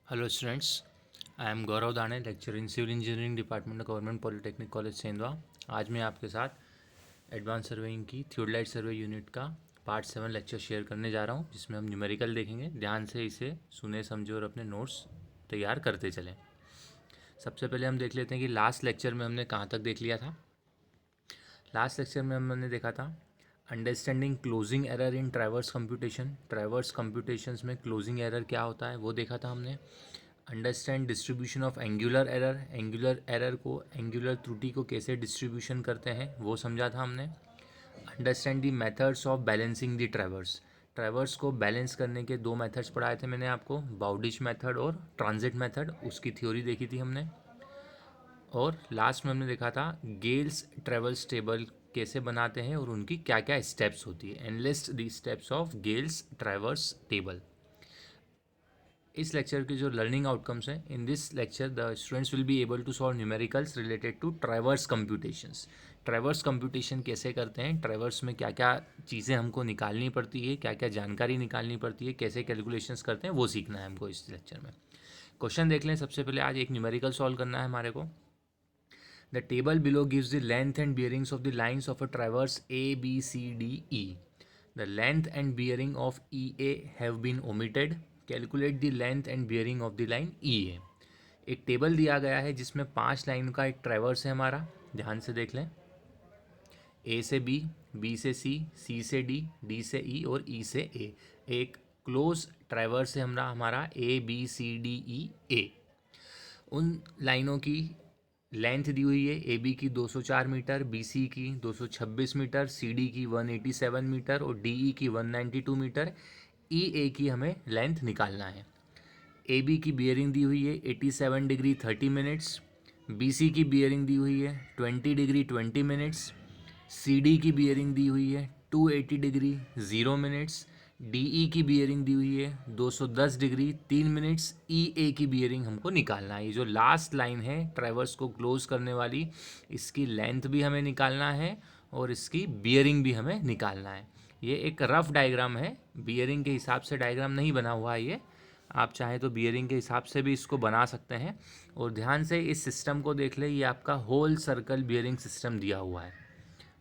Hello students, I am Gaurav Dane, lecture in civil engineering department government polytechnic college Sendhwa. आज मैं आपके साथ एडवांस सर्वेइंग की थियोडलाइट सर्वे यूनिट का पार्ट 7 लेक्चर शेयर करने जा रहा हूं, जिसमें हम न्यूमेरिकल देखेंगे। ध्यान से इसे सुने, समझे और अपने नोट्स तैयार करते चलें। सबसे पहले हम देख लेते हैं कि लास्ट लेक्चर में हमने कहाँ तक देख लिया था। लास्ट लेक्चर में हमने देखा था understanding closing error in traverse computation. Traverse computations में क्लोजिंग एरर क्या होता है वो देखा था हमने। Understand distribution of angular error, angular error को, एंगुलर त्रुटि को कैसे डिस्ट्रीब्यूशन करते हैं वो समझा था हमने। Understand the methods of balancing the traverse, traverse को बैलेंस करने के दो मेथड्स पढ़ाए थे मैंने आपको, बाउडिश मेथड और ट्रांजिट मेथड, उसकी थ्योरी देखी थी हमने। और लास्ट में हमने देखा था गेल्स ट्रैवर्स टेबल कैसे बनाते हैं और उनकी क्या क्या स्टेप्स होती है, and list the steps of Gale's traverse table. इस लेक्चर के जो लर्निंग आउटकम्स हैं, in this lecture the students will be able to solve numericals related to traverse computations. Traverse computation कैसे करते हैं, ट्रैवर्स में क्या क्या चीज़ें हमको निकालनी पड़ती है, क्या क्या जानकारी निकालनी पड़ती है, कैसे कैलकुलेशंस करते हैं, वो सीखना है हमको इस लेक्चर में। क्वेश्चन देख लें। सबसे पहले आज एक न्यूमेरिकल सॉल्व करना है हमारे को। The table below gives the length and bearings of the lines of a traverse A B C D E. The length and bearing of EA have been omitted. Calculate the length and bearing of the line EA. एक table दिया गया है जिसमें 5 line का एक traverse है हमारा। ध्यान से देख लें। ए से बी, बी से सी, सी से डी, डी से ई और ई से ए। एक क्लोज ट्रैवर्स है हमारा ए बी सी डी ई ए। उन लाइनों की लेंथ दी हुई है, ए बी की 204 मीटर, बी सी की 226 मीटर, सी डी की 187 मीटर और डी ई की 192 मीटर। ई ए की हमें लेंथ निकालना है। ए बी की बियरिंग दी हुई है 87 डिग्री 30 मिनट्स, बी सी की बियरिंग दी हुई है 20 डिग्री 20 मिनट्स, सी डी की बियरिंग दी हुई है 280 डिग्री 0 मिनट्स, डी ई की बियरिंग दी हुई है 210 डिग्री 3 मिनट्स। ई ए की बियरिंग हमको निकालना है। ये जो लास्ट लाइन है ट्रैवर्स को क्लोज करने वाली, इसकी लेंथ भी हमें निकालना है और इसकी बियरिंग भी हमें निकालना है। ये एक रफ डायग्राम है, बियरिंग के हिसाब से डायग्राम नहीं बना हुआ है ये। आप चाहें तो बियरिंग के हिसाब से भी इसको बना सकते हैं। और ध्यान से इस सिस्टम को देख ले, ये आपका होल सर्कल बियरिंग सिस्टम दिया हुआ है।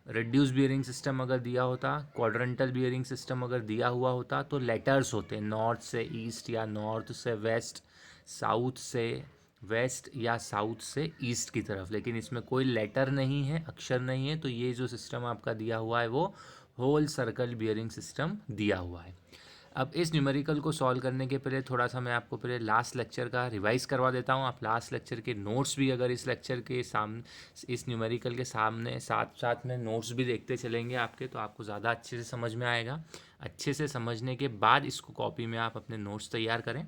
रिड्यूस बियरिंग सिस्टम अगर दिया होता, क्वाड्रेंटल बियरिंग सिस्टम अगर दिया हुआ होता तो लेटर्स होते, नॉर्थ से ईस्ट या नॉर्थ से वेस्ट, साउथ से वेस्ट या साउथ से ईस्ट की तरफ। लेकिन इसमें कोई लेटर नहीं है, अक्षर नहीं है, तो ये जो सिस्टम आपका दिया हुआ है वो होल सर्कल बियरिंग सिस्टम दिया हुआ है। अब इस न्यूमेरिकल को सॉल्व करने के पहले थोड़ा सा मैं आपको पहले लास्ट लेक्चर का रिवाइज करवा देता हूँ। आप लास्ट लेक्चर के नोट्स भी अगर इस लेक्चर के सामने, इस न्यूमेरिकल के सामने साथ साथ में नोट्स भी देखते चलेंगे आपके, तो आपको ज़्यादा अच्छे से समझ में आएगा। अच्छे से समझने के बाद इसको कॉपी में आप अपने नोट्स तैयार करें।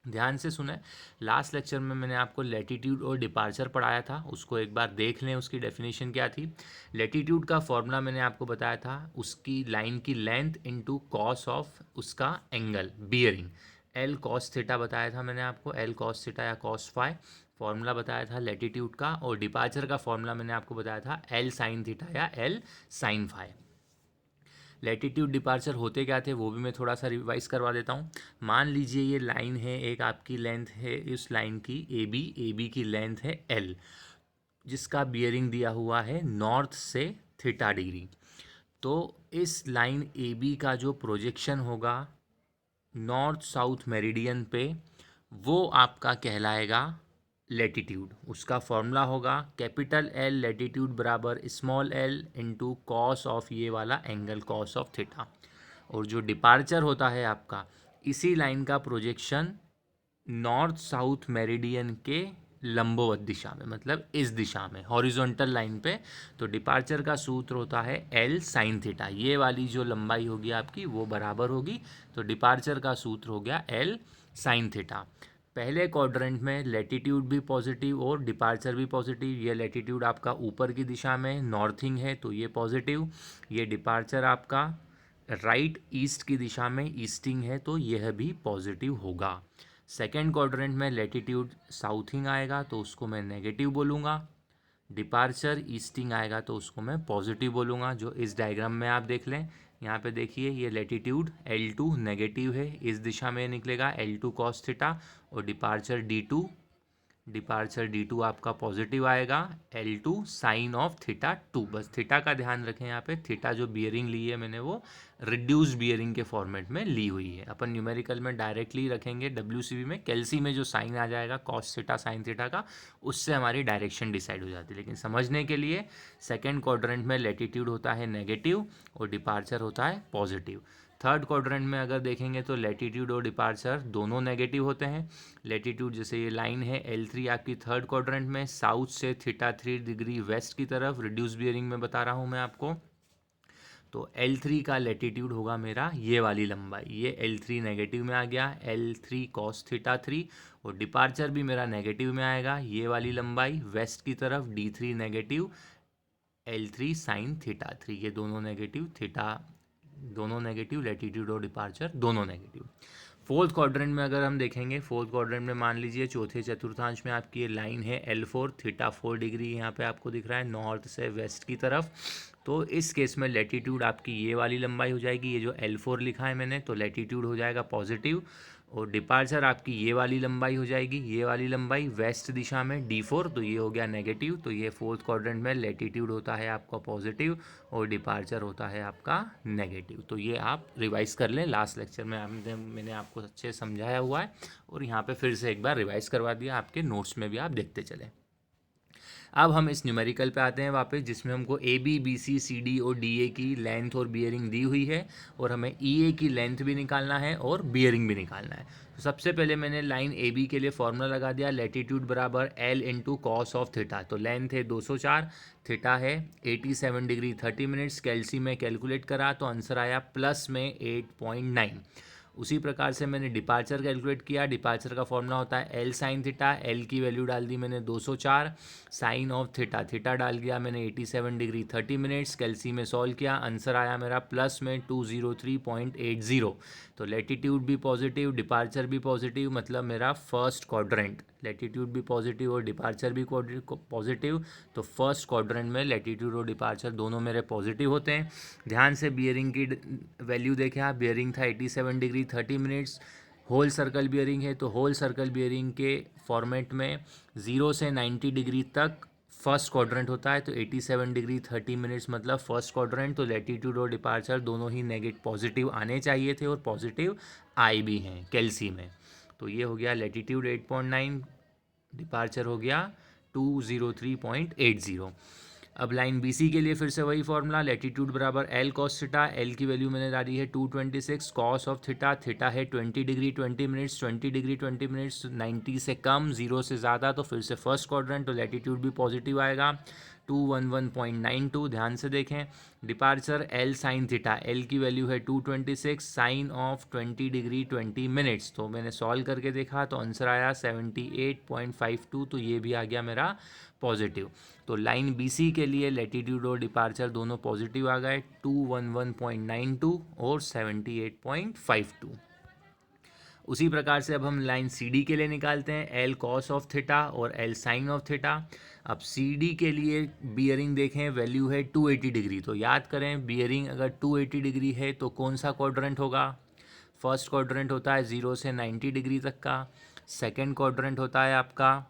ध्यान से सुने। लास्ट लेक्चर में मैंने आपको लैटिट्यूड और डिपार्चर पढ़ाया था, उसको एक बार देख लें। उसकी डेफिनेशन क्या थी। लैटिट्यूड का फॉर्मूला मैंने आपको बताया था, उसकी लाइन की लेंथ इनटू कॉस ऑफ उसका angle bearing, L cos theta बताया था मैंने आपको, एल कॉस थीटा या कॉस फाई फॉर्मूला बताया था लैटिट्यूड का। और डिपार्चर का फॉर्मूला मैंने आपको बताया था एल साइन थीटा या L sine phi. Latitude departure होते क्या थे वो भी मैं थोड़ा सा रिवाइज करवा देता हूँ। मान लीजिए ये लाइन है, एक आपकी लेंथ है इस लाइन की ए बी की लेंथ है एल, जिसका बियरिंग दिया हुआ है नॉर्थ से थीटा डिग्री। तो इस लाइन ए बी का जो प्रोजेक्शन होगा नॉर्थ साउथ मेरिडियन पे, वो आपका कहलाएगा लेटिट्यूड। उसका फॉर्मूला होगा कैपिटल एल लेटिट्यूड बराबर small L into cos of ये वाला एंगल कॉस ऑफ थीटा। और जो डिपार्चर होता है आपका इसी लाइन का प्रोजेक्शन नॉर्थ साउथ मेरिडियन के लंबवत दिशा में, मतलब इस दिशा में हॉरिजॉन्टल लाइन पे। तो डिपार्चर का सूत्र होता है एल साइन थीटा। ये वाली जो लंबाई होगी आपकी वो बराबर होगी, तो डिपार्चर का सूत्र हो गया एल साइन थीटा। पहले क्वाड्रेंट में लैटिट्यूड भी पॉजिटिव और डिपार्चर भी पॉजिटिव। ये लैटिट्यूड आपका ऊपर की दिशा में नॉर्थिंग है तो ये पॉजिटिव, ये डिपार्चर आपका राइट ईस्ट की दिशा में ईस्टिंग है तो यह भी पॉजिटिव होगा। सेकेंड क्वाड्रेंट में लैटिट्यूड साउथिंग आएगा तो उसको मैं नेगेटिव बोलूँगा, डिपार्चर ईस्टिंग आएगा तो उसको मैं पॉजिटिव बोलूँगा। जो इस डायग्राम में आप देख लें, यहाँ पे देखिए ये लैटिट्यूड L2 नेगेटिव है, इस दिशा में निकलेगा L2 cos थीटा, और डिपार्चर D2 आपका पॉजिटिव आएगा L2 साइन ऑफ थीटा 2। बस थीटा का ध्यान रखें, यहाँ पे थीटा जो बियरिंग ली है मैंने वो रिड्यूस्ड बियरिंग के फॉर्मेट में ली हुई है। अपन न्यूमेरिकल में डायरेक्टली रखेंगे WCB में, कैलसी में जो साइन आ जाएगा कॉस थीटा साइन थीटा का, उससे हमारी डायरेक्शन डिसाइड हो जाती है। लेकिन समझने के लिए सेकेंड क्वाड्रेंट में लैटिट्यूड होता है नेगेटिव और डिपार्चर होता है पॉजिटिव। थर्ड क्वाड्रेंट में अगर देखेंगे तो लैटिट्यूड और डिपार्चर दोनों नेगेटिव होते हैं। लैटिट्यूड जैसे ये लाइन है L3 आपकी थर्ड क्वाड्रेंट में, साउथ से θ3 डिग्री वेस्ट की तरफ, रिड्यूस बियरिंग में बता रहा हूँ मैं आपको। तो L3 का लैटिट्यूड होगा मेरा ये वाली लंबाई, ये L3 नेगेटिव में आ गया L3 cos θ3, और डिपार्चर भी मेरा नेगेटिव में आएगा, ये वाली लंबाई वेस्ट की तरफ D3 नेगेटिव L3 sin θ3, ये दोनों नेगेटिव लैटिट्यूड और डिपार्चर दोनों नेगेटिव। फोर्थ क्वाड्रेंट में अगर हम देखेंगे, फोर्थ क्वाड्रेंट में मान लीजिए चौथे चतुर्थांश में आपकी ये लाइन है L4, θ4 डिग्री यहाँ पे आपको दिख रहा है नॉर्थ से वेस्ट की तरफ। तो इस केस में लैटिट्यूड आपकी ये वाली लंबाई हो जाएगी, ये जो L4 लिखा है मैंने, तो लैटिट्यूड हो जाएगा पॉजिटिव, और डिपार्चर आपकी ये वाली लंबाई हो जाएगी, ये वाली लंबाई वेस्ट दिशा में D4, तो ये हो गया नेगेटिव। तो ये फोर्थ क्वाड्रेंट में लैटिट्यूड होता है आपका पॉजिटिव और डिपार्चर होता है आपका नेगेटिव। तो ये आप रिवाइज कर लें, लास्ट लेक्चर में मैंने आपको अच्छे समझाया हुआ है, और यहाँ पे फिर से एक बार रिवाइज करवा दिया, आपके नोट्स में भी आप देखते चलें। अब हम इस न्यूमेरिकल पे आते हैं वापस, जिसमें हमको AB BC CD और DA की लेंथ और बियरिंग दी हुई है, और हमें EA की लेंथ भी निकालना है और बियरिंग भी निकालना है। तो सबसे पहले मैंने लाइन AB के लिए फॉर्मूला लगा दिया, लैटिट्यूड बराबर L into cos of theta. तो लेंथ है 204, थीटा है 87 डिग्री 30 मिनट्स, कैलसी में कैलकुलेट करा तो आंसर आया प्लस में 8.9। उसी प्रकार से मैंने डिपार्चर कैलकुलेट किया, डिपार्चर का फॉर्मूला होता है L साइन थीटा, L की वैल्यू डाल दी मैंने 204, साइन ऑफ थीटा, थीटा डाल दिया मैंने 87 डिग्री 30 मिनट्स, कैलसी में सॉल्व किया, आंसर आया मेरा प्लस में 203.80। तो लैटिट्यूड भी पॉजिटिव, डिपार्चर भी पॉजिटिव, मतलब मेरा फर्स्ट क्वाड्रेंट, लैटिट्यूड भी पॉजिटिव और डिपार्चर भी पॉजिटिव, तो फर्स्ट क्वाड्रेंट में लैटिट्यूड और डिपार्चर दोनों मेरे पॉजिटिव होते हैं। ध्यान से बियरिंग की वैल्यू देखें आप, बियरिंग था 87 degree 30 minutes, whole circle bearing है, तो होल सर्कल बियरिंग के फॉर्मेट में 0 से 90 डिग्री तक फर्स्ट क्वाड्रेंट होता है, तो 87 डिग्री 30 मिनट्स मतलब फर्स्ट क्वाड्रेंट। तो लैटिट्यूड और डिपार्चर दोनों ही नेगेटिव पॉजिटिव आने चाहिए थे, और पॉजिटिव आए भी हैं कैलसी में। तो ये हो गया लैटिट्यूड 8.9, डिपार्चर हो गया 203.80। अब लाइन BC के लिए फिर से वही फॉर्मूला, लैटिट्यूड बराबर L cos थीटा, L की वैल्यू मैंने डाली है 226, कॉस ऑफ थीटा, थीटा है 20 डिग्री 20 मिनट्स, 20 डिग्री 20 मिनट्स 90 से कम, 0 से ज़्यादा, तो फिर से फर्स्ट क्वाड्रेंट, तो लैटिट्यूड भी पॉजिटिव आएगा 211.92। ध्यान से देखें, departure L sine theta, L की वैल्यू है 226, साइन ऑफ 20 डिग्री 20 मिनट्स, तो मैंने सॉल्व करके देखा तो आंसर आया 78.52, तो ये भी आ गया मेरा पॉजिटिव। तो लाइन BC के लिए लैटिट्यूड और डिपार्चर दोनों पॉजिटिव आ गए, 211.92 और 78.52। उसी प्रकार से अब हम लाइन CD के लिए निकालते हैं, L cos ऑफ थीटा और L साइन ऑफ थीटा। अब CD के लिए बियरिंग देखें, वैल्यू है 280 डिग्री, तो याद करें बियरिंग अगर 280 डिग्री है तो कौन सा क्वाड्रेंट होगा? फर्स्ट क्वाड्रेंट होता है 0 से 90 डिग्री तक का, सेकेंड क्वाड्रेंट होता है आपका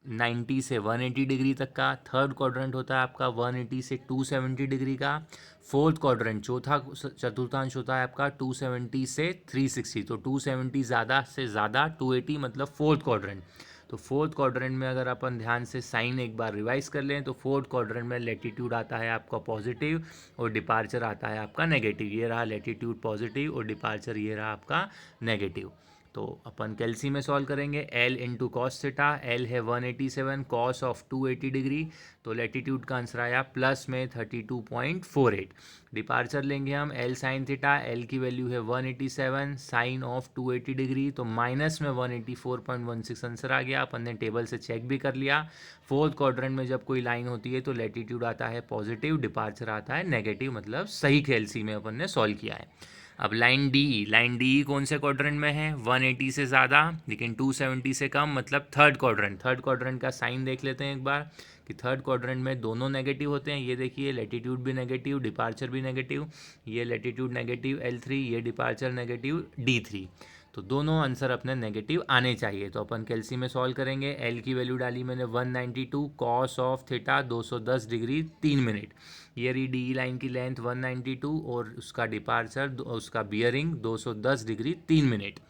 90 से 180 डिग्री तक का, थर्ड क्वाड्रेंट होता है आपका 180 से 270 डिग्री का, फोर्थ क्वाड्रेंट चौथा चतुर्थांश होता है आपका 270 से 360, तो 270 ज़्यादा से ज़्यादा 280 मतलब फोर्थ क्वाड्रेंट। तो फोर्थ क्वाड्रेंट में अगर अपन ध्यान से साइन एक बार रिवाइज कर लें, तो फोर्थ क्वाड्रेंट में लैटिट्यूड आता है आपका पॉजिटिव और डिपार्चर आता है आपका नेगेटिव। ये रहा लैटिट्यूड पॉजिटिव और डिपार्चर ये रहा आपका नेगेटिव। तो अपन कैलसी में सॉल्व करेंगे, L into cos theta, L है 187, कॉस ऑफ 280 डिग्री, तो लैटिट्यूड का आंसर आया प्लस में 32.48। डिपार्चर लेंगे हम L साइन थीटा, L की वैल्यू है 187, साइन ऑफ 280 डिग्री, तो माइनस में 184.16 आंसर आ गया। अपन ने टेबल से चेक भी कर लिया, फोर्थ क्वाड्रेंट में जब कोई लाइन होती है तो लैटिट्यूड आता है पॉजिटिव, डिपार्चर आता है नेगेटिव, मतलब सही कैलसी में अपन ने सॉल्व किया है। अब लाइन डी कौन से क्वाड्रेंट में है? 180 से ज़्यादा लेकिन 270 से कम, मतलब थर्ड क्वाड्रेंट। थर्ड क्वाड्रेंट का साइन देख लेते हैं एक बार, कि थर्ड क्वाड्रेंट में दोनों नेगेटिव होते हैं। ये देखिए लैटिट्यूड भी नेगेटिव, डिपार्चर भी नेगेटिव, ये लैटिट्यूड नेगेटिव L3, ये डिपार्चर नेगेटिव D3, तो दोनों आंसर अपने नेगेटिव आने चाहिए। तो अपन कैलसी में सॉल्व करेंगे। एल की वैल्यू डाली मैंने 192 cos of theta 210 degree 3 minute. ये रही डी लाइन की लेंथ 192 और उसका डिपार्चर उसका बियरिंग 210 डिग्री 3 मिनट।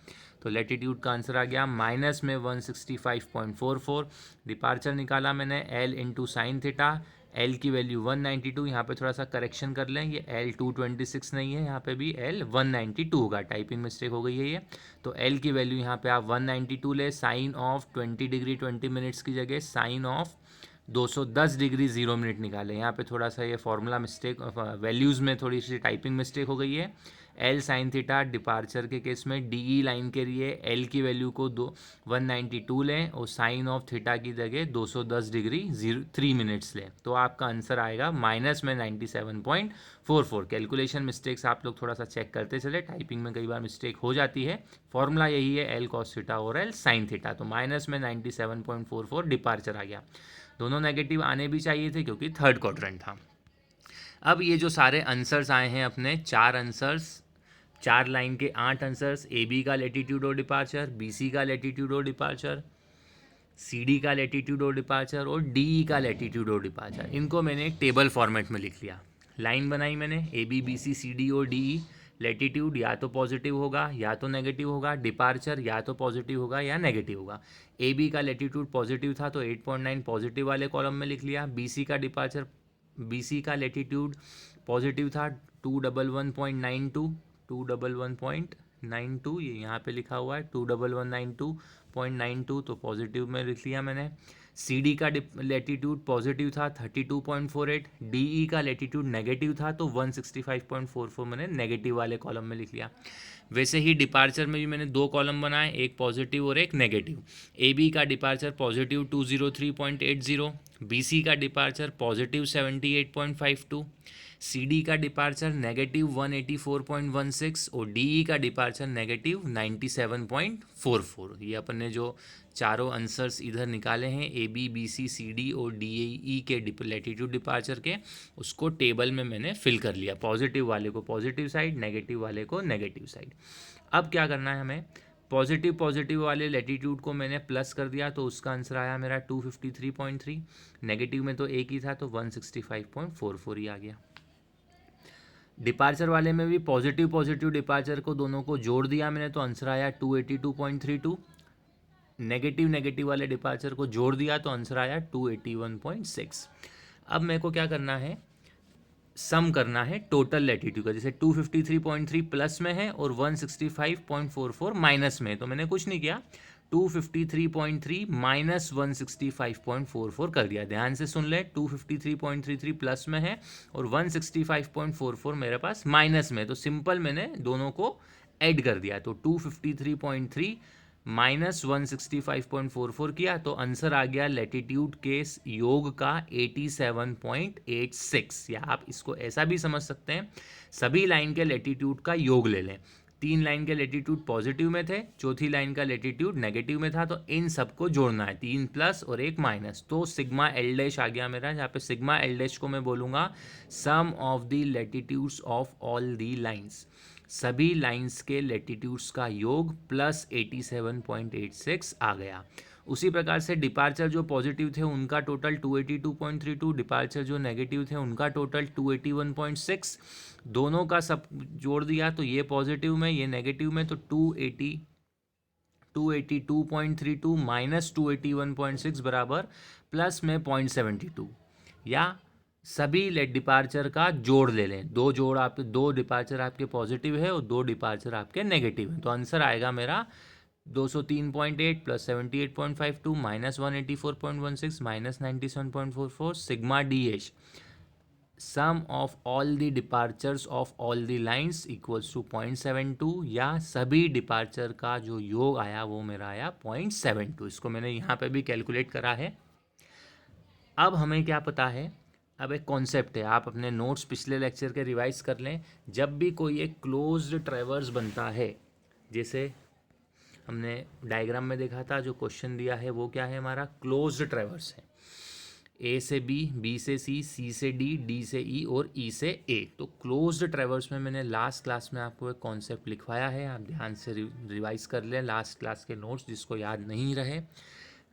तो लैटिट्यूड का आंसर आ गया माइनस में 165.44। डिपार्चर निकाला मैंने L into sine theta, L की वैल्यू 192, यहाँ पे थोड़ा सा करेक्शन कर लें, ये एल 226 नहीं है, यहाँ पे भी एल 192 होगा, टाइपिंग मिस्टेक हो गई है ये। तो एल की वैल्यू यहाँ पे आप 192 ले, साइन ऑफ 20 डिग्री 20 मिनट्स की जगह साइन ऑफ 210 डिग्री 0 मिनट निकाले। यहाँ पे थोड़ा सा ये फॉर्मूला मिस्टेक, वैल्यूज़ में थोड़ी सी टाइपिंग मिस्टेक हो गई है। एल साइन थीटा डिपार्चर के केस में डी लाइन के लिए एल की वैल्यू को 192 लें और साइन ऑफ थीटा की जगह 210 डिग्री 3 मिनट्स लें, तो आपका आंसर आएगा माइनस में 97.44। कैलकुलेशन मिस्टेक्स आप लोग थोड़ा सा चेक करते चले, टाइपिंग में कई बार मिस्टेक हो जाती है। फॉर्मूला यही है एल कॉस थीटा और एल साइन थीटा। तो माइनस में 97.44 डिपार्चर आ गया। दोनों नेगेटिव आने भी चाहिए थे क्योंकि थर्ड क्वाड्रेंट था। अब ये जो सारे आंसर्स आए हैं अपने 4 आंसर्स, 4 लाइन के 8 आंसर्स, ए बी का लैटिट्यूड और डिपार्चर, बी सी का लैटिट्यूड और डिपार्चर, सी डी का लैटिट्यूड और डिपार्चर और डी ई का लैटिट्यूड और डिपार्चर, इनको मैंने एक टेबल फॉर्मेट में लिख लिया। लाइन बनाई मैंने A B B C C D और डी ई। लैटिट्यूड या तो पॉजिटिव होगा या तो नेगेटिव होगा, डिपार्चर या तो पॉजिटिव होगा या नेगेटिव होगा। ए बी का लैटिट्यूड पॉजिटिव था तो 8.9 पॉजिटिव वाले कॉलम में लिख लिया। बी सी का डिपार्चर, बी सी का लैटिट्यूड पॉजिटिव था 211.92, 211.92 ये यहाँ पे लिखा हुआ है 21192.92, तो पॉजिटिव में लिख लिया मैंने। सी डी का लैटिट्यूड पॉजिटिव था 32.48, डी ई का लैटिट्यूड नेगेटिव था तो 165.44 मैंने नेगेटिव वाले कॉलम में लिख लिया। वैसे ही डिपार्चर में भी मैंने 2 कॉलम बनाए, एक पॉजिटिव और एक नेगेटिव। ए बी का डिपार्चर पॉजिटिव 203.80, बी सी का डिपार्चर पॉजिटिव 78.52, सी डी का डिपार्चर नेगेटिव 184.16 और डी ई का डिपार्चर नेगेटिव 97.44। ये अपन ने जो चारों आंसर्स इधर निकाले हैं A B B C C D और डी ई के लैटिट्यूड डिपार्चर के, उसको टेबल में मैंने फिल कर लिया। पॉजिटिव वाले को पॉजिटिव साइड, नेगेटिव वाले को नेगेटिव साइड। अब क्या करना है हमें, पॉजिटिव वाले लैटिट्यूड को मैंने प्लस कर दिया तो उसका आंसर आया मेरा 253.3, नेगेटिव में तो एक ही था तो 165.44 ही आ गया। डिपार्चर वाले में भी पॉजिटिव डिपार्चर को दोनों को जोड़ दिया मैंने तो आंसर आया 282.32, नेगेटिव वाले डिपार्चर को जोड़ दिया तो आंसर आया 281.6। अब मेरे को क्या करना है, सम करना है टोटल लैटिट्यूड का। जैसे 253.3 प्लस में है और 165.44 माइनस में है, तो मैंने कुछ नहीं किया, 253.3 माइनस 165.44 कर दिया। ध्यान से सुन ले, 253.33 प्लस में है और 165.44 मेरे पास माइनस में है, तो सिंपल मैंने दोनों को ऐड कर दिया। तो 253.3 माइनस 165.44 किया तो आंसर आ गया लैटिट्यूड के योग का 87.86, या आप इसको ऐसा भी समझ सकते हैं, सभी लाइन के लैटिट्यूड का योग ले लें। 3 लाइन के लैटिट्यूड पॉजिटिव में थे, चौथी लाइन का लैटिट्यूड नेगेटिव में था, तो इन सबको जोड़ना है, 3 प्लस और 1 माइनस, तो सिग्मा एल डैश आ गया मेरा। यहाँ पे सिग्मा एल डैश को मैं बोलूँगा sum of the latitudes of all the lines, सभी लाइंस के लैटिट्यूड्स का योग प्लस 87.86 आ गया। उसी प्रकार से डिपार्चर जो पॉजिटिव थे उनका टोटल 282.32, डिपार्चर जो नेगेटिव थे उनका टोटल 281.6, दोनों का सब जोड़ दिया तो ये पॉजिटिव में ये नेगेटिव में, तो 282.32 माइनस 281.6 बराबर प्लस में 0.72, या सभी डिपार्चर का जोड़ ले लें। दो डिपार्चर आपके पॉजिटिव है और 2 डिपार्चर आपके नेगेटिव है, तो आंसर आएगा मेरा 203.8 plus 78.52 minus 184.16 minus 97.44 sigma D H, sum of all the departures of all the lines equals to 0.72, या सभी डिपार्चर का जो योग आया वो मेरा आया 0.72। इसको मैंने यहाँ पे भी कैलकुलेट करा है। अब हमें क्या पता है, अब एक कॉन्सेप्ट है, आप अपने नोट्स पिछले लेक्चर के रिवाइज कर लें। जब भी कोई एक क्लोज्ड ट्रैवर्स बनता है, जैसे हमने डायग्राम में देखा था, जो क्वेश्चन दिया है वो क्या है, हमारा क्लोज्ड ट्रैवर्स है। ए से बी, बी से सी से डी से ई और ई से ए। तो क्लोज्ड ट्रैवर्स में मैंने लास्ट क्लास में आपको एक कॉन्सेप्ट लिखवाया है, आप ध्यान से रिवाइज कर लें लास्ट क्लास के नोट्स, जिसको याद नहीं रहे।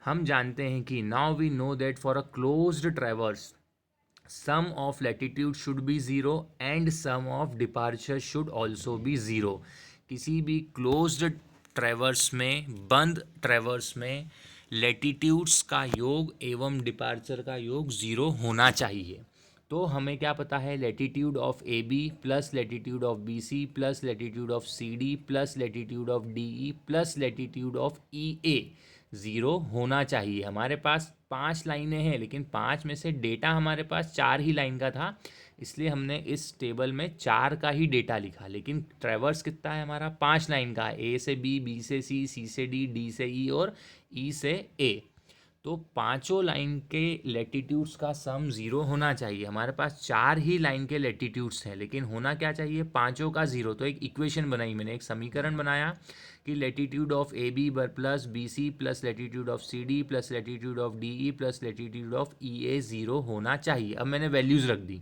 हम जानते हैं कि now we know that for a closed traverse sum of latitude should be zero and sum of departure should also be zero. किसी भी क्लोज्ड ट्रैवर्स में, बंद ट्रैवर्स में लैटिट्यूड्स का योग एवं डिपार्चर का योग ज़ीरो होना चाहिए। तो हमें क्या पता है, latitude of A B plus latitude of B C plus latitude of C D plus latitude of D E plus latitude of E A zero होना चाहिए। हमारे पास 5 लाइनें हैं, लेकिन 5 में से डेटा हमारे पास 4 ही लाइन का था, इसलिए हमने इस टेबल में 4 का ही डेटा लिखा। लेकिन ट्रैवर्स कितना है हमारा, 5 लाइन का, ए से बी से सी से डी से ई और ई से ए। तो पांचों लाइन के लैटिट्यूड्स का सम ज़ीरो होना चाहिए। हमारे पास 4 ही लाइन के लैटिट्यूड्स हैं, लेकिन होना क्या चाहिए, पांचों का ज़ीरो। तो एक इक्वेशन बनाई मैंने, एक समीकरण बनाया कि latitude of A B plus B C plus latitude of C D plus latitude of D E plus latitude of E A zero होना चाहिए। अब मैंने वैल्यूज़ रख दी।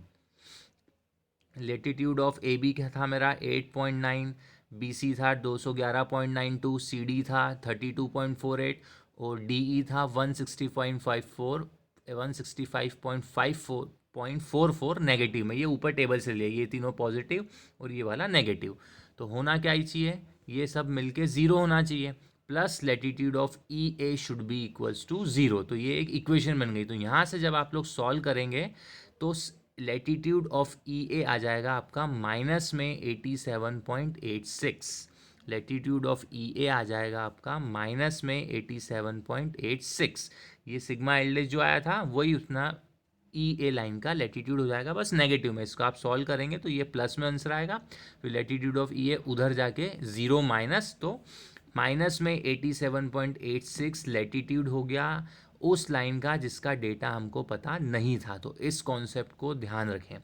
लैटिट्यूड ऑफ ए बी क्या था मेरा 8.9, बी सी था 211.92, सी डी था 32.48 और डी ई था 165.44 नेगेटिव में। ये ऊपर टेबल से लिया, ये तीनों पॉजिटिव और ये वाला नेगेटिव। तो होना क्या ही चाहिए, ये सब मिलके ज़ीरो होना चाहिए। Plus latitude of E A should be equals to zero. तो ये एक इक्वेशन बन गई। तो यहाँ से जब आप लोग सॉल्व करेंगे तो लैटिट्यूड ऑफ ई ए आ जाएगा आपका माइनस में 87.86। लैटिट्यूड ऑफ ई ए आ जाएगा आपका माइनस में 87.86। ये सिग्मा एल जो आया था वही उतना ई ए लाइन का लैटिट्यूड हो जाएगा, बस नेगेटिव में। इसको आप सॉल्व करेंगे तो ये प्लस में आंसर आएगा। फिर लैटिट्यूड ऑफ ई ए उधर जाके ज़ीरो माइनस, तो माइनस में 87.86 लैटिट्यूड हो गया उस लाइन का जिसका डेटा हमको पता नहीं था। तो इस कॉन्सेप्ट को ध्यान रखें।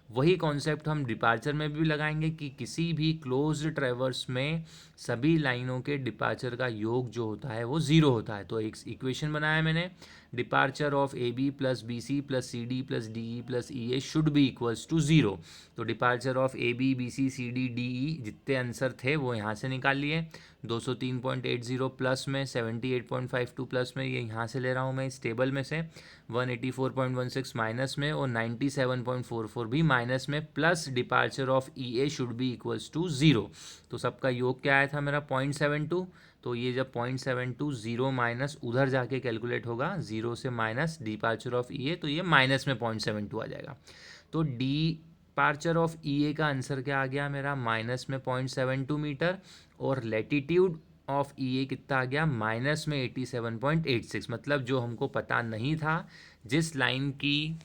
वही कॉन्सेप्ट हम डिपार्चर में भी लगाएंगे कि किसी भी क्लोज्ड ट्रैवर्स में सभी लाइनों के डिपार्चर का योग जो होता है वो ज़ीरो होता है। तो एक इक्वेशन बनाया मैंने, departure of A B plus B C plus C D plus D E plus E A should be equals to zero. तो departure of A B C C D D E जितने answer थे वो यहाँ से निकाल लिए। 203.80 plus में 78.52 plus में, ये यहाँ से ले रहा हूँ मैं इस टेबल में से। 184.16 माइनस में और 97.44 भी माइनस में, plus departure of E A should be equals to zero. तो सबका योग क्या आया था मेरा 0.72। तो ये जब 0.72 ज़ीरो माइनस उधर जाके कैलकुलेट होगा, ज़ीरो से minus departure of E A, तो ये माइनस में 0.72 आ जाएगा। तो डिपार्चर ऑफ ई ए का आंसर क्या आ गया मेरा, माइनस में 0.72 मीटर, और लैटिट्यूड ऑफ ई ए कितना आ गया, माइनस में 87.86। मतलब जो हमको पता नहीं था, जिस लाइन की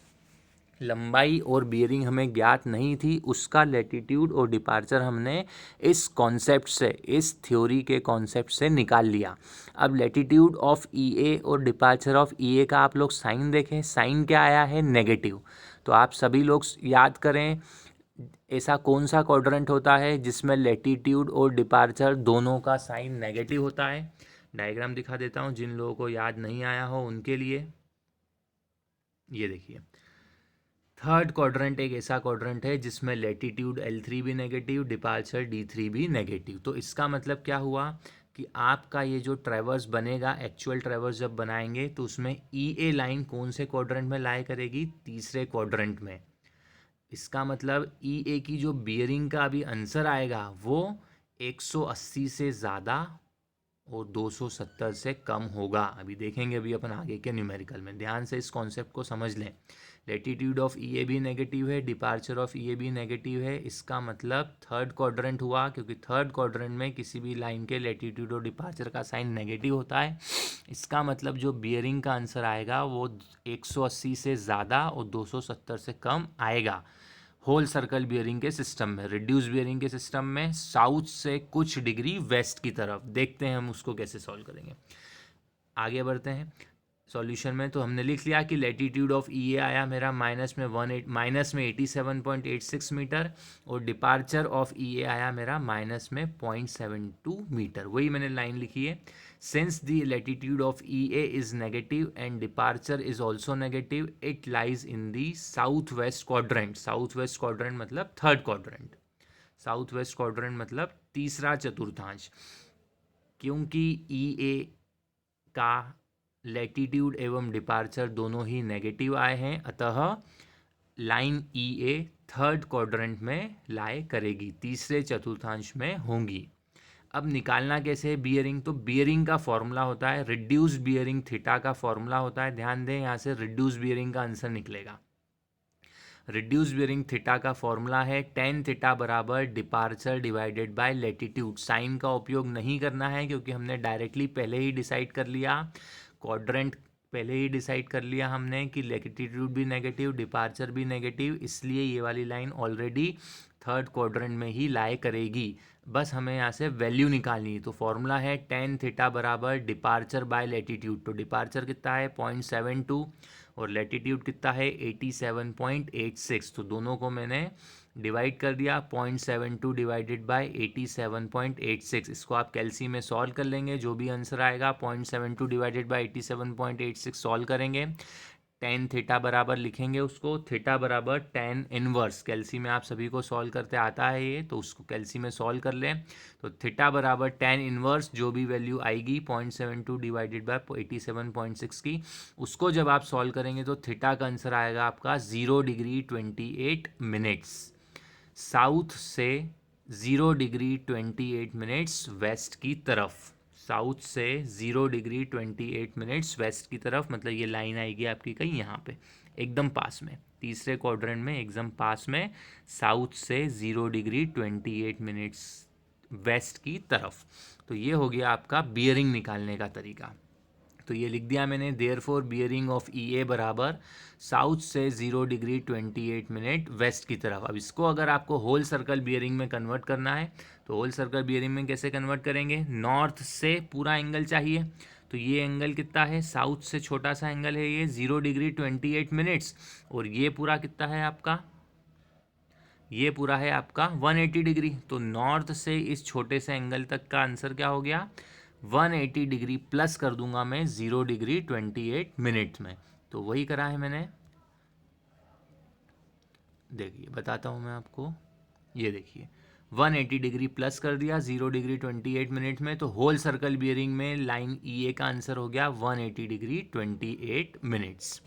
लंबाई और बियरिंग हमें ज्ञात नहीं थी, उसका लैटिट्यूड और डिपार्चर हमने इस कॉन्सेप्ट से, इस थ्योरी के कॉन्सेप्ट से निकाल लिया। अब लैटिट्यूड ऑफ ई ए और डिपार्चर ऑफ ई ए का आप लोग साइन देखें, साइन क्या आया है, नेगेटिव। तो आप सभी लोग याद करें, ऐसा कौन सा क्वाड्रेंट होता है जिसमें लैटिट्यूड और डिपार्चर दोनों का साइन नेगेटिव होता है। डायग्राम दिखा देता हूँ जिन लोगों को याद नहीं आया हो उनके लिए। ये देखिए, थर्ड क्वाड्रेंट एक ऐसा क्वाड्रेंट है जिसमें लैटिट्यूड L3 भी नेगेटिव, डिपार्चर D3 भी नेगेटिव। तो इसका मतलब क्या हुआ कि आपका ये जो ट्रैवर्स बनेगा, एक्चुअल ट्रैवर्स जब बनाएंगे तो उसमें ई ए लाइन कौन से क्वाड्रेंट में लाया करेगी, तीसरे क्वाड्रेंट में। इसका मतलब ई ए की जो बियरिंग का अभी आंसर आएगा वो 180 से ज़्यादा और 270 से कम होगा। अभी देखेंगे अभी अपन आगे के न्यूमेरिकल में। ध्यान से इस कॉन्सेप्ट को समझ लें। लैटिट्यूड ऑफ ई ए भी नेगेटिव है, डिपार्चर ऑफ ई ए भी नेगेटिव है। इसका मतलब थर्ड क्वाड्रेंट हुआ, क्योंकि थर्ड क्वाड्रेंट में किसी भी लाइन के लैटिट्यूड और डिपार्चर का साइन नेगेटिव होता है। इसका मतलब जो बियरिंग का आंसर आएगा वो 180 से ज़्यादा और 270 से कम आएगा। होल सर्कल बियरिंग के सिस्टम में, रिड्यूस बियरिंग के सिस्टम में साउथ से कुछ डिग्री वेस्ट की तरफ। देखते हैं हम उसको कैसे सॉल्व करेंगे। आगे बढ़ते हैं। सॉल्यूशन में, तो हमने लिख लिया कि लैटिट्यूड ऑफ ई ए आया मेरा माइनस में 87.86 मीटर, और डिपार्चर ऑफ ई ए आया मेरा माइनस में 0.72 मीटर। वही मैंने लाइन लिखी है, since the latitude of E A is negative and departure is also negative, it lies in the south west quadrant. South west quadrant मतलब third quadrant, south west quadrant मतलब तीसरा चतुर्थांश। क्योंकि ई ए का लैटिट्यूड एवं डिपार्चर दोनों ही नेगेटिव आए हैं, अतः लाइन ई ए थर्ड क्वाड्रेंट में लाई करेगी, तीसरे चतुर्थांश में होंगी। अब निकालना कैसे है बियरिंग? तो बियरिंग का फॉर्मूला होता है रिड्यूस बियरिंग थीटा का फॉर्मूला होता है। ध्यान दें, यहाँ से रिड्यूस बियरिंग का आंसर निकलेगा। रिड्यूस बियरिंग थीटा का फॉर्मूला है टेन थीटा बराबर departure divided by latitude. Sine का उपयोग नहीं करना है क्योंकि हमने डायरेक्टली पहले ही डिसाइड कर लिया, क्वाड्रेंट पहले ही डिसाइड कर लिया हमने कि लैटिट्यूड भी नेगेटिव, डिपार्चर भी नेगेटिव, इसलिए ये वाली लाइन ऑलरेडी थर्ड क्वाड्रेंट में ही लाई करेगी। बस हमें यहाँ से वैल्यू निकालनी है। तो फॉर्मूला है टेन थीटा बराबर डिपार्चर बाय लैटिट्यूड। तो डिपार्चर कितना है 0.72 और लैटिट्यूड कितना है 87.86। तो दोनों को मैंने डिवाइड कर दिया, 0.72 डिवाइडेड बाय 87.86। इसको आप कैलसी में सॉल्व कर लेंगे, जो भी आंसर आएगा 0.72 डिवाइडेड बाय 87.86 सॉल्व करेंगे। टेन थीटा बराबर लिखेंगे उसको, थीटा बराबर टेन इनवर्स, कैलसी में आप सभी को सॉल्व करते आता है ये, तो उसको कैलसी में सॉल्व कर लें। तो थीटा बराबर टेन इनवर्स, जो भी वैल्यू आएगी 0.72 डिवाइडेड बाय 87.6 की, उसको जब आप सॉल्व करेंगे तो थीटा का आंसर आएगा आपका 0 डिग्री 28 मिनट्स। साउथ से 0 डिग्री 28 मिनट्स वेस्ट की तरफ, साउथ से 0 डिग्री 28 मिनट्स वेस्ट की तरफ, मतलब ये लाइन आएगी आपकी कहीं यहाँ पे एकदम पास में, तीसरे क्वाड्रेंट में एकदम पास में, साउथ से 0 डिग्री 28 मिनट्स वेस्ट की तरफ। तो ये हो गया आपका बियरिंग निकालने का तरीका। तो ये लिख दिया मैंने, देयरफॉर बियरिंग ऑफ ई ए बराबर साउथ से 0 डिग्री 28 मिनट वेस्ट की तरफ। अब इसको अगर आपको होल सर्कल बियरिंग में कन्वर्ट करना है तो होल सर्कल बियरिंग में कैसे कन्वर्ट करेंगे? नॉर्थ से पूरा एंगल चाहिए, तो ये एंगल कितना है? साउथ से छोटा सा एंगल है ये 0 डिग्री 28 मिनट्स, और ये पूरा कितना है आपका? ये पूरा है आपका 180 डिग्री। तो नॉर्थ से इस छोटे से एंगल तक का आंसर क्या हो गया? 180 डिग्री प्लस कर दूंगा मैं 0 डिग्री 28 मिनट में। तो वही करा है मैंने, देखिए बताता हूँ मैं आपको, ये देखिए 180 डिग्री प्लस कर दिया 0 डिग्री 28 मिनट में, तो होल सर्कल बियरिंग में लाइन ई ए का आंसर हो गया 180 डिग्री 28 मिनट्स।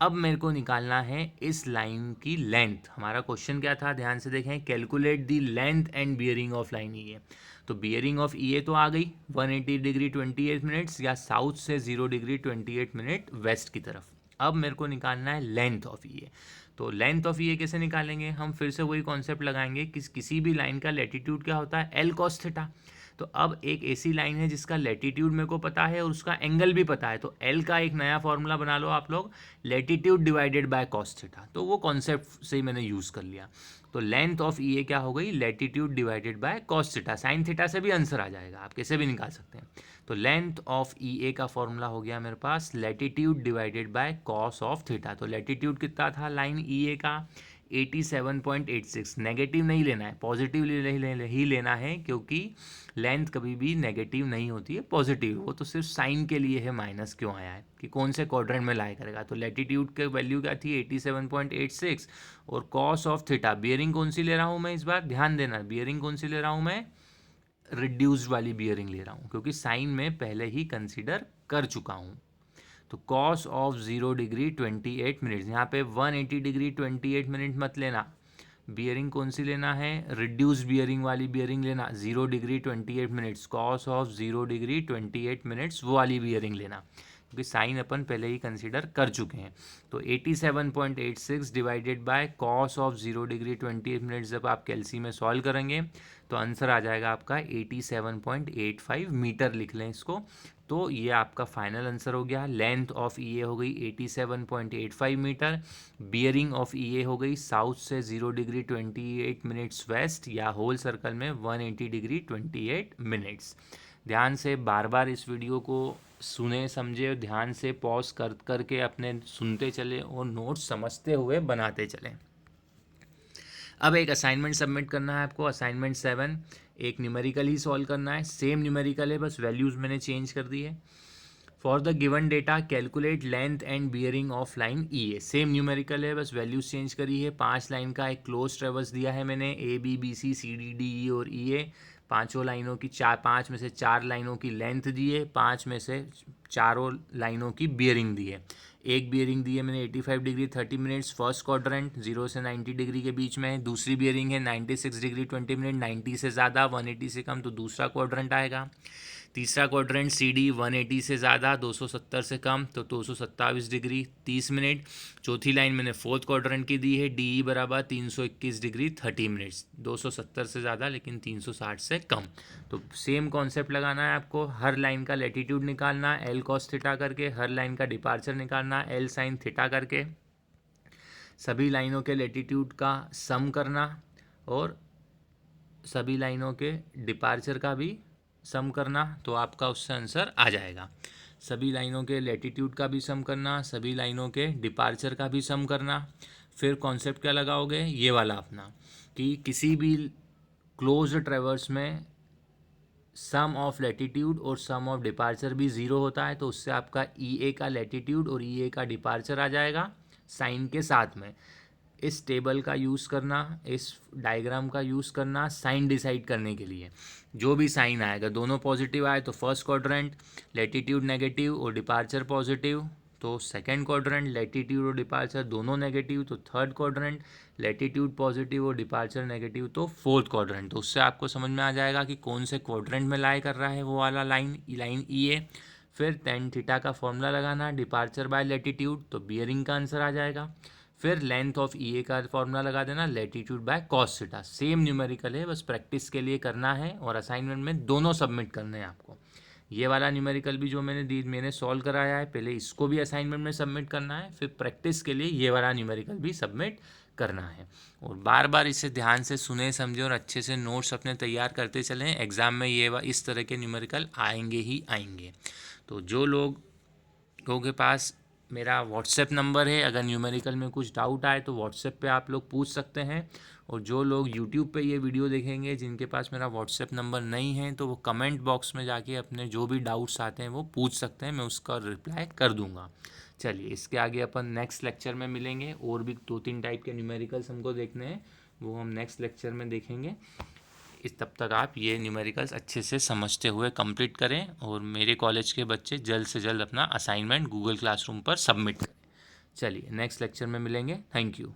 अब मेरे को निकालना है इस लाइन की लेंथ। हमारा क्वेश्चन क्या था, ध्यान से देखें, calculate the length and bearing of line E A. तो बियरिंग ऑफ ई ए तो आ गई 180 डिग्री 28 मिनट्स या साउथ से 0 डिग्री 28 मिनट वेस्ट की तरफ। अब मेरे को निकालना है लेंथ ऑफ ई ए। तो लेंथ ऑफ ई ए कैसे निकालेंगे? हम फिर से वही कॉन्सेप्ट लगाएंगे कि किसी भी लाइन का लैटिट्यूड क्या होता है? L cos theta. तो अब एक ऐसी लाइन है जिसका लैटिट्यूड मेरे को पता है और उसका एंगल भी पता है, तो एल का एक नया फॉर्मूला बना लो आप लोग, latitude divided by cos theta. तो वो कॉन्सेप्ट से ही मैंने यूज़ कर लिया। तो लेंथ ऑफ ई ए क्या हो गई? Latitude divided by cos theta. Sine theta से भी आंसर आ जाएगा, आप कैसे भी निकाल सकते हैं। तो लेंथ ऑफ ई ए का फॉर्मूला हो गया मेरे पास latitude divided by cos of theta. तो लैटिट्यूड कितना था लाइन ई ए का? 87.86। नेगेटिव नहीं लेना है, पॉजिटिव ही लेना है, क्योंकि लेंथ कभी भी नेगेटिव नहीं होती है, पॉजिटिव। वो तो सिर्फ साइन के लिए है, माइनस क्यों आया है कि कौन से क्वाड्रेंट में लाई करेगा। तो लैटिट्यूड की वैल्यू क्या थी? 87.86, और कॉस ऑफ थीटा, बियरिंग कौन सी ले रहा हूँ मैं इस बार, ध्यान देना, बियरिंग कौन सी ले रहा हूँ मैं? रिड्यूस्ड वाली बियरिंग ले रहा हूँ, क्योंकि साइन में पहले ही कंसीडर कर चुका हूँ। तो कॉस ऑफ 0 डिग्री 28 मिनट्स, यहाँ पे 180 डिग्री 28 मिनट मत लेना, बियरिंग कौन सी लेना है? रिड्यूस बियरिंग वाली बियरिंग लेना, 0 degree 28 minutes, cos of 0 degree 28 minutes वो वाली बियरिंग लेना, क्योंकि साइन अपन पहले ही कंसीडर कर चुके हैं। तो 87.86 divided by cos of 0 degree 28 minutes, जब आप कैलसी में सॉल्व करेंगे तो आंसर आ जाएगा आपका 87.85 मीटर, लिख लें इसको। तो ये आपका फाइनल आंसर हो गया। लेंथ ऑफ ई ए हो गई 87.85 मीटर, बियरिंग ऑफ ई ए हो गई साउथ से 0 डिग्री 28 मिनट्स वेस्ट या होल सर्कल में 180 डिग्री 28 मिनट्स। ध्यान से बार बार इस वीडियो को सुने समझे और ध्यान से पॉज कर करके अपने सुनते चले और नोट्स समझते हुए बनाते चलें। अब एक असाइनमेंट सबमिट करना है आपको, असाइनमेंट 7। एक न्यूमेरिकल ही सॉल्व करना है, सेम न्यूमेरिकल है, बस वैल्यूज़ मैंने चेंज कर दी है। For the given data calculate length and bearing of line E A. Same numerical है, बस वैल्यूज़ चेंज करी है। 5 लाइन का एक क्लोज ट्रेवर्स दिया है मैंने, A B B C C D D E और ई ए। पाँचों लाइनों की 5 में से 4 लाइनों की लेंथ दी है, 5 में से चारों लाइनों की बियरिंग दी है। एक बियरिंग दी है मैंने 85 डिग्री 30 मिनट्स फर्स्ट क्वाड्रेंट 0 से 90 डिग्री के बीच में। दूसरी बियरिंग है 96 डिग्री 20 मिनट, 90 से ज़्यादा 180 से कम तो दूसरा क्वाड्रेंट आएगा। तीसरा क्वाड्रेंट सी डी 180 से ज़्यादा 270 से कम तो 227 डिग्री 30 मिनट। चौथी लाइन मैंने फोर्थ क्वाड्रेंट की दी है, डी ई बराबर 321 डिग्री 30 मिनट्स, 270 से ज़्यादा लेकिन 360 से कम। तो सेम कॉन्सेप्ट लगाना है आपको, हर लाइन का लैटिट्यूड निकालना एल कॉस थीटा करके, हर लाइन का डिपार्चर निकालना एल साइन थीटा करके, सभी लाइनों के लैटिट्यूड का सम करना और सभी लाइनों के डिपार्चर का भी सम करना, तो आपका उससे आंसर आ जाएगा। सभी लाइनों के लैटिट्यूड का भी सम करना, सभी लाइनों के डिपार्चर का भी सम करना। फिर कॉन्सेप्ट क्या लगाओगे, ये वाला अपना, कि किसी भी क्लोज ट्रेवर्स में सम ऑफ लैटिट्यूड और सम ऑफ डिपार्चर भी ज़ीरो होता है, तो उससे आपका ई ए का लैटिट्यूड और ई ए का डिपार्चर आ जाएगा साइन के साथ में। इस टेबल का यूज़ करना, इस डायग्राम का यूज़ करना साइन डिसाइड करने के लिए। जो भी साइन आएगा, दोनों पॉजिटिव आए तो फर्स्ट क्वाड्रेंट, लैटिट्यूड नेगेटिव और डिपार्चर पॉजिटिव तो सेकंड क्वाड्रेंट, लैटिट्यूड और डिपार्चर दोनों नेगेटिव तो थर्ड क्वाड्रेंट, लैटिट्यूड पॉजिटिव और डिपार्चर नेगेटिव तो फोर्थ क्वाड्रेंट। तो उससे आपको समझ में आ जाएगा कि कौन से क्वाड्रेंट में लाई कर रहा है वो वाला लाइन ई ए। फिर टेन थीटा का फॉर्मूला लगाना, डिपार्चर बाय लैटिट्यूड तो बियरिंग का आंसर आ जाएगा। फिर लेंथ ऑफ ई ए का फॉर्मूला लगा देना, latitude by cos theta. Same numerical है, बस प्रैक्टिस के लिए करना है और असाइनमेंट में दोनों सबमिट करने हैं आपको। ये वाला न्यूमेरिकल भी जो मैंने सॉल्व कराया है, पहले इसको भी असाइनमेंट में सबमिट करना है, फिर प्रैक्टिस के लिए ये वाला न्यूमेरिकल भी सबमिट करना है। और बार बार इसे ध्यान से सुने समझे और अच्छे से नोट्स अपने तैयार करते चलें। एग्ज़ाम में इस तरह के न्यूमेरिकल आएंगे ही आएंगे। तो जो लोगों के पास मेरा व्हाट्सएप नंबर है, अगर न्यूमेरिकल में कुछ डाउट आए तो व्हाट्सएप पे आप लोग पूछ सकते हैं। और जो लोग यूट्यूब पे ये वीडियो देखेंगे जिनके पास मेरा व्हाट्सएप नंबर नहीं है, तो वो कमेंट बॉक्स में जाके अपने जो भी डाउट्स आते हैं वो पूछ सकते हैं, मैं उसका रिप्लाई कर दूंगा। चलिए, इसके आगे अपन नेक्स्ट लेक्चर में मिलेंगे। और भी 2-3 टाइप के न्यूमेरिकल्स हमको देखने हैं, वो हम नेक्स्ट लेक्चर में देखेंगे। तब तक आप ये न्यूमेरिकल्स अच्छे से समझते हुए कंप्लीट करें और मेरे कॉलेज के बच्चे जल्द से जल्द अपना असाइनमेंट गूगल क्लासरूम पर सबमिट करें। चलिए, नेक्स्ट लेक्चर में मिलेंगे। Thank you.